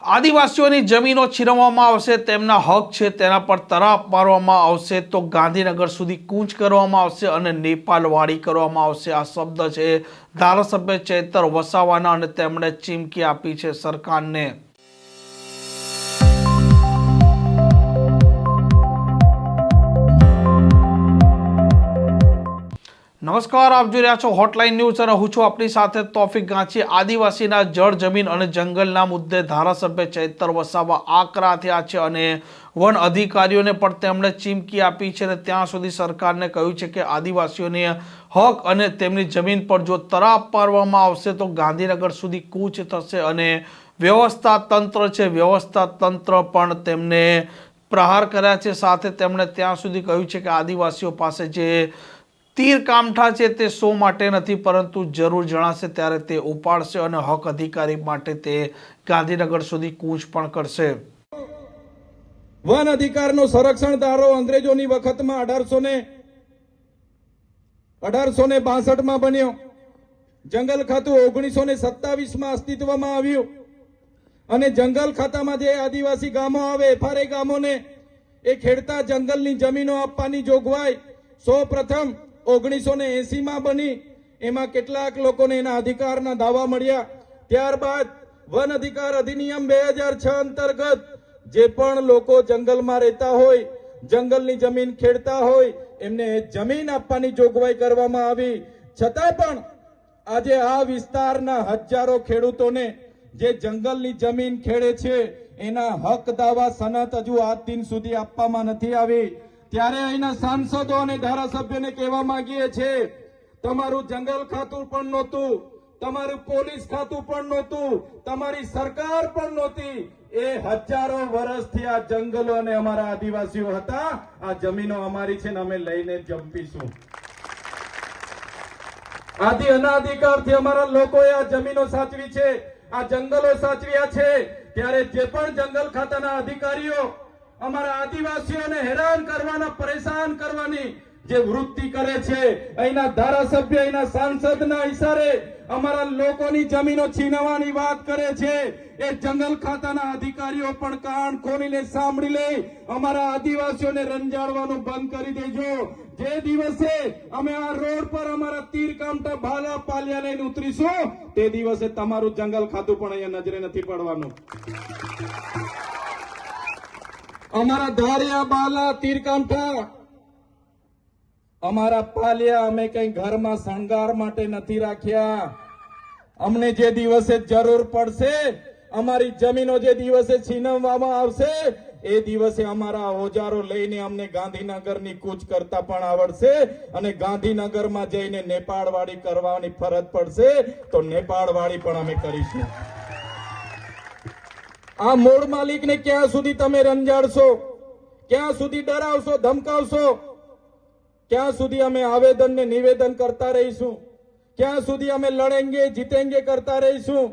આદિવાસીઓની જમીનો છીનવવામાં આવશે, તેમના હક છે તેના પર તરાપ મારવામાં આવશે, તો ગાંધીનગર સુધી કૂચ કરવામાં આવશે અને નેપાળવાડી કરવામાં આવશે. આ શબ્દ છે ધારાસભ્ય ચૈતર વસાવાના અને તેમણે ચીમકી આપી છે સરકારને. નમસ્કાર, આપ જોઈ રહ્યા છો હોટલાઇન ન્યૂઝ અને હું છું આપની સાથે તોફિક ગાંચી. આદિવાસીના જળ, જમીન અને જંગલના મુદ્દે ધારાસભ્ય ચૈતર વસાવા આકરા થયા છે અને વન અધિકારીઓને પણ તેમણે ચીમકી આપી છે અને ત્યાં સુધી સરકારને કહ્યું છે કે આદિવાસીઓને હક અને તેમની જમીન પર જો તરાપ પાડવામાં આવશે તો ગાંધીનગર સુધી કૂચ થશે અને વ્યવસ્થા તંત્ર છે, વ્યવસ્થા તંત્ર પણ તેમને પ્રહાર કર્યા છે. સાથે તેમણે ત્યાં સુધી કહ્યું છે કે આદિવાસીઓ પાસે જે તીર કામઠા છે તે શો માટે નથી, પરંતુ જરૂર જણાશે ત્યારે તે ઉપાડશે અને હક અધિકારી માટે તે ગાંધીનગર સુધી કૂચ પણ કરશે. વન અધિકારનો સંરક્ષણ ધારો અંગ્રેજોની વખતમાં 1862 માં બન્યો. જંગલ ખાતું 1927 માં અસ્તિત્વમાં આવ્યું અને જંગલ ખાતામાં જે આદિવાસી ગામો આવે, FRA ગામોને એ ખેડતા જંગલની જમીનો આપવાની જોગવાઈ સૌ પ્રથમ 1980 માં બની. એમાં કેટલાક લોકોને એના અધિકારના દાવા મળ્યા. ત્યારબાદ વન અધિકાર અધિનિયમ 2006 અંતર્ગત જે પણ લોકો જંગલમાં રહેતા હોય, જંગલની જમીન ખેડતા હોય, એમને જમીન આપવાની જોગવાઈ કરવામાં આવી. છતાં પણ આજે આ વિસ્તારના હજારો ખેડૂતોને જે જંગલની જમીન ખેડે છે એના હક દાવા સનદ હજુ આજ દિન સુધી આપવામાં નથી આવી. ત્યારે અહીંના સાંસદો અને ધારાસભ્યોને કહેવા માંગીએ છીએ, તમારું જંગલ ખાતું પણ નહોતું, તમારું પોલીસ ખાતું પણ નહોતું, તમારી સરકાર પણ નહોતી. એ હજારો વર્ષથી આ જંગલો અને અમારા આદિવાસીઓ હતા. આ જમીનો અમારી છે ને અમે લઈને જંપીશું. આદિ અનાધિકારથી અમારા લોકોએ આ જમીનો સાચવી છે, આ જંગલો સાચવ્યા છે. ત્યારે જે પણ જંગલ ખાતાના અધિકારીઓ અમારા આદિવાસીઓને હેરાન કરવાના, પરેશાન કરવાની જે વૃત્તિ કરે છે, અહીંના ધારાસભ્ય, અહીંના સાંસદના ઇશારે અમારા લોકોની જમીનો છીનવવાની વાત કરે છે, એ જંગલ ખાતાના અધિકારીઓ પણ કાન ખોલીને સાંભળી લે. અમારા આદિવાસીઓને રંજાડવાનું બંધ કરી દેજો. જે દિવસે અમે આ રોડ પર અમારા તીર કામઠા ભાલા પાલિયા લઈને ઉતરીશું, તે દિવસે તમારું જંગલ ખાતું પણ અહીંયા નજરે નથી પડવાનું. અમારા ધારિયા, બાલા, તીરકામઠા, અમારા પાલિયા અમે કઈ ઘરમાં શણગાર માટે નથી રાખ્યા. અમને જે દિવસે જરૂર પડશે, અમારી જમીનો જે દિવસે છીનવવામાં આવશે, એ દિવસે અમારા ઓજારો લઈને અમને ગાંધીનગરની કૂચ કરતા પણ આવડશે અને ગાંધીનગરમાં જઈને નેપાળવાડી કરવાની ફરજ પડશે તો નેપાળવાડી પણ અમે કરીશું. આ મૂળ માલિકને ક્યાં સુધી તમે રંજાડશો? ક્યાં સુધી ડરાવશો, ધમકાવશો? ક્યાં સુધી અમે આવેદન ને નિવેદન કરતા રહીશું? ક્યાં સુધી અમે લડેંગે જીતેંગે કરતા રહીશું?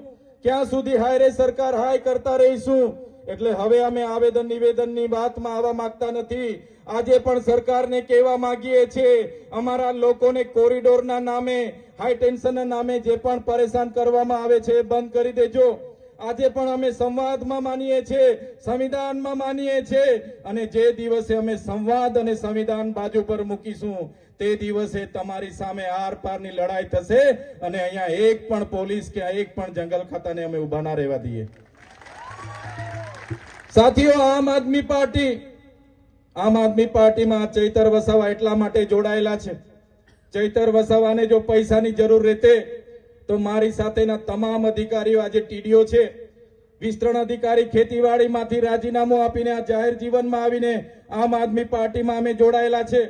ક્યાં સુધી હાય રે સરકાર હાય કરતા રહીશું? એટલે હવે અમે આવેદન નિવેદનની વાતમાં આવવા માંગતા નથી. આજે પણ સરકારને કહેવા માંગીએ છીએ, અમારા લોકોને કોરિડોરના નામે, હાઈ ટેન્શનના નામે જે પણ પરેશાન કરવામાં આવે છે એ બંધ કરી દેજો. આજે પણ અમે સંવાદમાં માનીએ છીએ, સંવિધાનમાં માનીએ છીએ અને જે દિવસે અમે સંવાદ અને સંવિધાન બાજુ પર મૂકીશું તે દિવસે તમારી સામે આર પારની લડાઈ થશે અને અહીંયા એક પણ પોલીસ કે એક પણ જંગલ ખાતાને અમે ઉભા ના રહેવા દઈએ. સાથીઓ, આમ આદમી પાર્ટીમાં ચૈતર વસાવા એટલા માટે જોડાયેલા છે. ચૈતર વસાવાને જો પૈસાની જરૂર રહેતે તો મારી સાથેના તમામ અધિકારીઓ આજે ટીડીઓ છે, વિસ્તરણ અધિકારી ખેતીવાડીમાંથી રાજીનામું આપીને આ જાહેર જીવનમાં આવીને આમ આદમી પાર્ટીમાં અમે જોડાયેલા છે,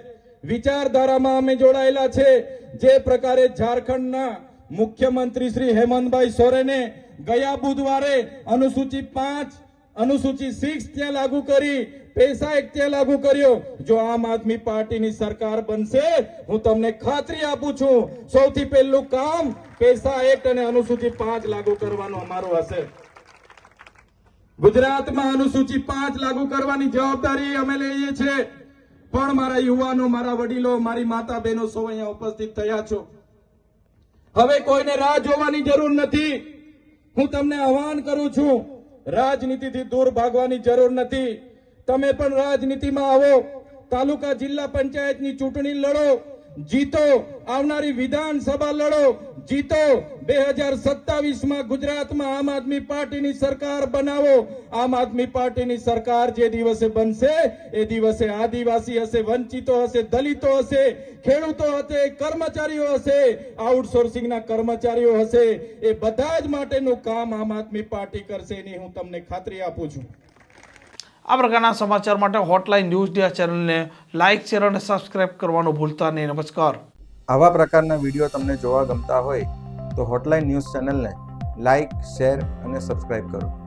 વિચારધારામાં અમે જોડાયેલા છે. જે પ્રકારે ઝારખંડના મુખ્યમંત્રી શ્રી હેમંતભાઈ સોરેને ગયા બુધવારે અનુસૂચિ 5, અનુસૂચિ 6 ત્યાં લાગુ કરી, પૈસા એક ત્યાં લાગુ કર્યો. જો આમ આદમી પાર્ટીની સરકાર બનશે, હું તમને ખાતરી આપું છું, સૌથી પહેલું કામ પૈસા એક્ટ અને અનુસૂચિ 5 લાગુ કરવાનું અમારું હશે. ગુજરાતમાં અનુસૂચિ 5 લાગુ કરવાની જવાબદારી અમે લઈએ છીએ. પણ મારા યુવાનો, મારા વડીલો, મારી માતા બહેનો સૌ અહીંયા ઉપસ્થિત થયા છો. હવે કોઈને રાહ જોવાની જરૂર નથી. હું તમને આહવાન કરું છું, રાજનીતિથી દૂર ભાગવાની જરૂર નથી. તમે પણ રાજનીતિમાં આવો, તાલુકા જિલ્લા પંચાયતની ચૂંટણી લડો, જીતો. આવનારી વિધાનસભા લડો, જીતો. 2027માં ગુજરાતમાં આમ આદમી પાર્ટીની સરકાર બનાવો. આમ આદમી પાર્ટીની સરકાર જે દિવસે બનશે એ દિવસે આદિવાસી હશે, વંચિતો હશે, દલિતો હશે, ખેડૂતો હશે, કર્મચારીઓ હશે, આઉટસોર્સિંગના કર્મચારીઓ હશે, એ બધા જ માટેનું કામ આમ આદમી પાર્ટી કરશે એની હું તમને ખાતરી આપું છું. આ પ્રકારના સમાચાર માટે હોટલાઇન ન્યૂઝ ડિયા ચેનલને લાઇક, શેર અને સબસ્ક્રાઇબ કરવાનું ભૂલતા નહીં. નમસ્કાર. આવા પ્રકારના વિડીયો તમને જોવા ગમતા હોય તો હોટલાઇન ન્યૂઝ ચેનલને લાઇક, શેર અને સબસ્ક્રાઇબ કરો.